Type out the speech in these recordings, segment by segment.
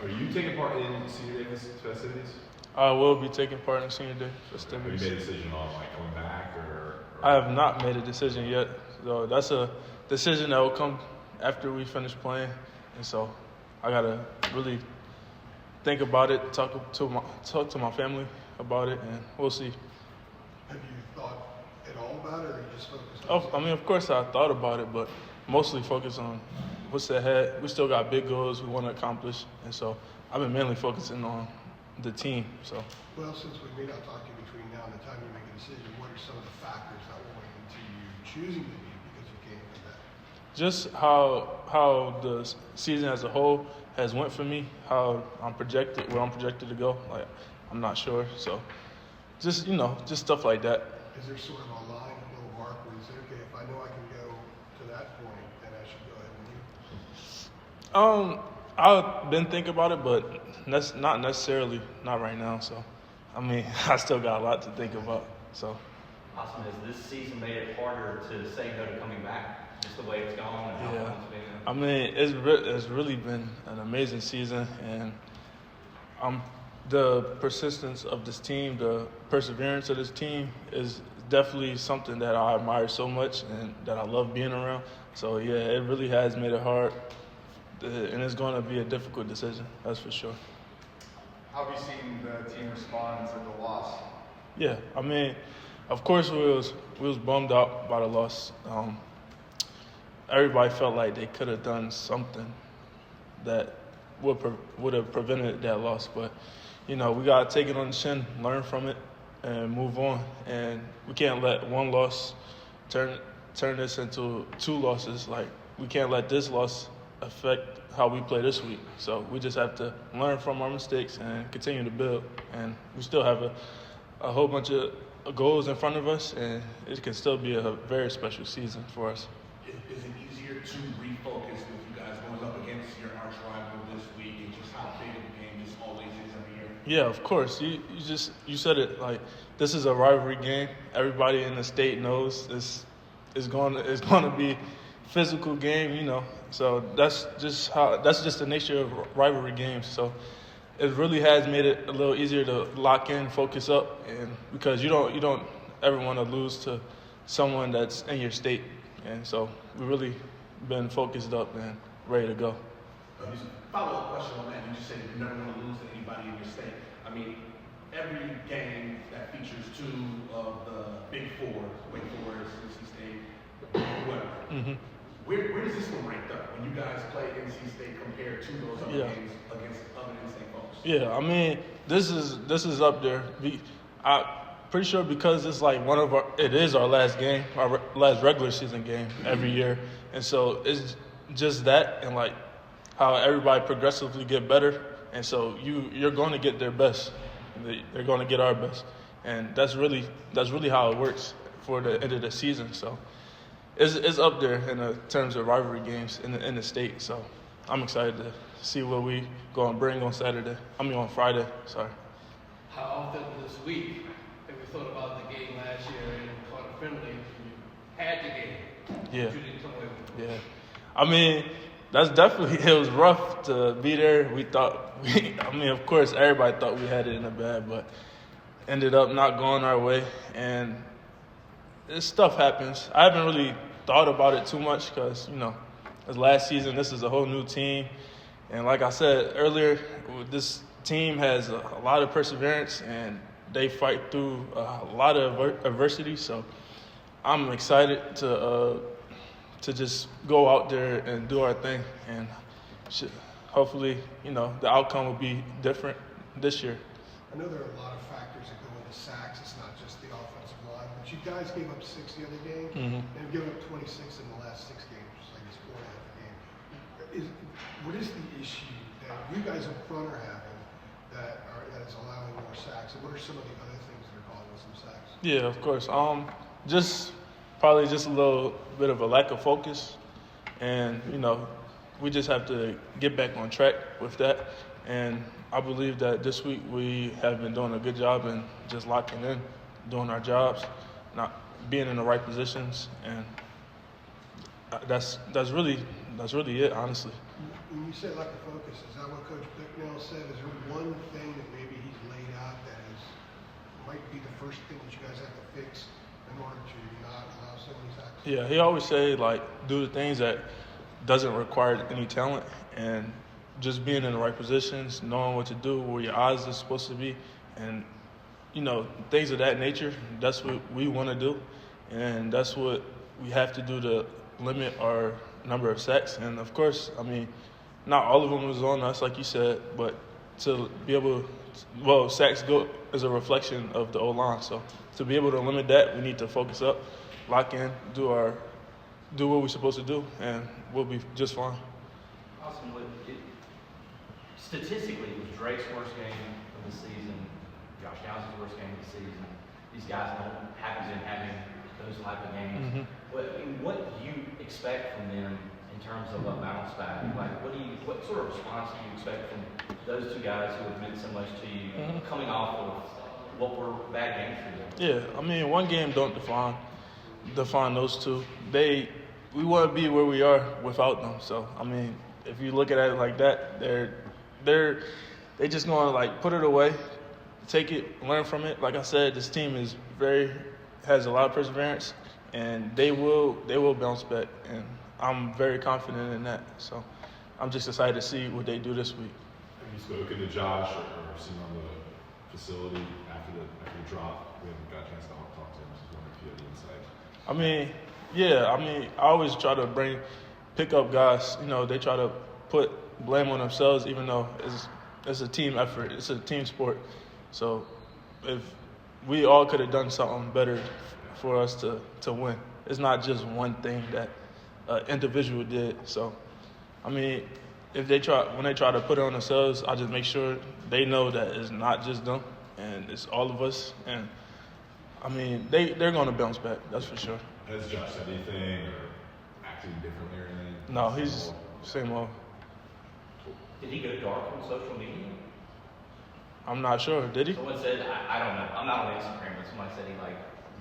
Are you taking part in senior day festivities? I will be taking part in senior day festivities. Have you made a decision on coming back or? I have not made a decision yet. So that's a decision that will come after we finish playing, and so I gotta really think about it, talk to my family about it, and we'll see. Have you thought at all about it, or are you just focused on I mean, of course I thought about it, but mostly focused on what's ahead. We still got big goals we want to accomplish, and so I've been mainly focusing on the team. So. Well, since we may not talk to you between now and the time you make a decision, what are some of the factors that will went into you choosing to be because you can't come back? Just how the season as a whole has went for me, how I'm projected, where I'm projected to go. Like, I'm not sure. So, just stuff like that. Is there sort of a line, a little mark where you say, okay, if I know I can go to that point, then I should go ahead and leave? I've been thinking about it, but that's not necessarily, not right now. So, I mean, I still got a lot to think about. So. Asim, has this season made it harder to say no to coming back, just the way it's gone and how Yeah. fun it's been? I mean, it's really been an amazing season, and the persistence of this team, the perseverance of this team is definitely something that I admire so much and that I love being around. So, yeah, it really has made it hard, and it's going to be a difficult decision, that's for sure. How have you seen the team respond to the loss? Yeah, I mean, of course we was bummed out by the loss. Everybody felt like they could have done something that would have prevented that loss, but we gotta take it on the chin, learn from it, and move on. And we can't let one loss turn this into two losses. Like, we can't let this loss affect how we play this week. So we just have to learn from our mistakes and continue to build. And we still have a whole bunch of goals in front of us, and it can still be a very special season for us. Is it easier to refocus with you guys going up against your arch rival this week and just how big of a game this always is every year? Yeah, of course. You said it, like, this is a rivalry game. Everybody in the state knows this is going to be physical game, So that's just the nature of rivalry games. So it really has made it a little easier to lock in, focus up, and because you don't ever want to lose to someone that's in your state. And so we've really been focused up and ready to go. Follow-up question on that. You just said you never want to lose to anybody in your state. I mean, every game that features two of the Big Four, Wake Forest, NC State, whatever. Mm-hmm. Where does this one rank up when you guys play NC State compared to those other games against other NC folks? Yeah, I mean, this is up there. I'm pretty sure because it's like it is our last game, our last regular season game every year, and so it's just that, and like how everybody progressively get better, and so you're going to get their best, they're going to get our best, and that's really how it works for the end of the season. So it's up there in the terms of rivalry games in the state. So I'm excited to see what we going to bring on Friday. Sorry. How often this week have you thought about the game last year and caught a friendly? You had the game. Yeah. But you didn't come away with it. Yeah. I mean, it was rough to be there. Of course, everybody thought we had it in the bag, but ended up not going our way. And this stuff happens. I haven't really thought about it too much because, as last season, this is a whole new team. And like I said earlier, this team has a lot of perseverance and they fight through a lot of adversity. So I'm excited to just go out there and do our thing. And hopefully, the outcome will be different this year. I know there are a lot of factors that go into sacks. It's not just the offensive line, but you guys gave up 6 the other game, and have given up 26 in the last 6 games, just like it's 4.5 a game. What is the issue that you guys up front are having that is allowing more sacks, and what are some of the other things that are causing some sacks? Yeah, of course. Probably just a little bit of a lack of focus, and we just have to get back on track with that. And I believe that this week we have been doing a good job in just locking in, doing our jobs, not being in the right positions, and that's really it, honestly. when you say lack of focus, is that what Coach Bicknell said? Is there one thing that maybe he's laid out that might be the first thing that you guys have to fix in order to not allow so many sacks? Yeah, he always say like do the things that doesn't require any talent and just being in the right positions, knowing what to do, where your eyes are supposed to be, and things of that nature. That's what we want to do, and that's what we have to do to limit our number of sacks. And of course, I mean, not all of them was on us, like you said, but to be able to, sacks go as a reflection of the O-line. So to be able to limit that, we need to focus up, lock in, do what we're supposed to do, and we'll be just fine. Awesome. Statistically, it was Drake's worst game of the season, Josh Downs' worst game of the season. These guys don't happen to having those type of games. Mm-hmm. What do you expect from them in terms of a bounce back? Like, what sort of response do you expect from those two guys who have meant so much to you, coming off of what were bad games for them? Yeah, I mean, one game don't define those two. We want to be where we are without them. So I mean, if you look at it like that, they just going to like put it away, take it, learn from it. Like I said, this team has a lot of perseverance, and they will bounce back, and I'm very confident in that. So I'm just excited to see what they do this week. Have you spoken to Josh or seen on the facility after the drop? We haven't got a chance to talk to him. Just wondering if you have any insight. I mean, yeah. I mean, I always try to pick up guys. They try to put blame on themselves, even though it's a team effort. It's a team sport. So if we all could have done something better for us to win, it's not just one thing that individual did. So, I mean, when they try to put it on themselves, I just make sure they know that it's not just them and it's all of us. And I mean, they're going to bounce back. That's for sure. Has Josh said anything or acting differently or anything? No, he's same old. Did he go dark on social media? I'm not sure. Did he? Someone said, I don't know. I'm not on Instagram, but somebody said he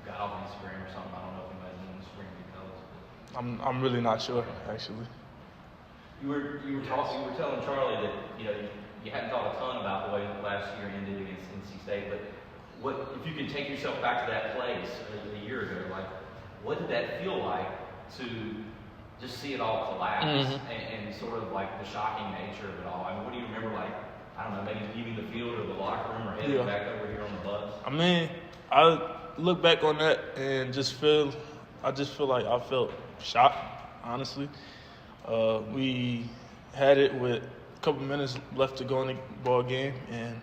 got off Instagram or something. I don't know if anybody's on Instagram because. I'm really not sure, actually. You were telling Charlie that you hadn't thought a ton about the way last year ended against NC State, but if you can take yourself back to that place a year ago, like what did that feel like to just see it all collapse and sort of like the shocking nature of it all? I mean, what do you remember, like, I don't know, maybe leaving the field or the locker room or heading back over here on the bus? I mean, I look back on that and just feel like I felt shocked, honestly. We had it with a couple minutes left to go in the ball game, and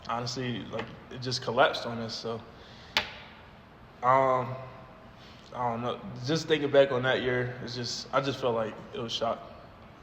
honestly, like, it just collapsed on us. So, I don't know. Just thinking back on that year, I just felt like it was shock.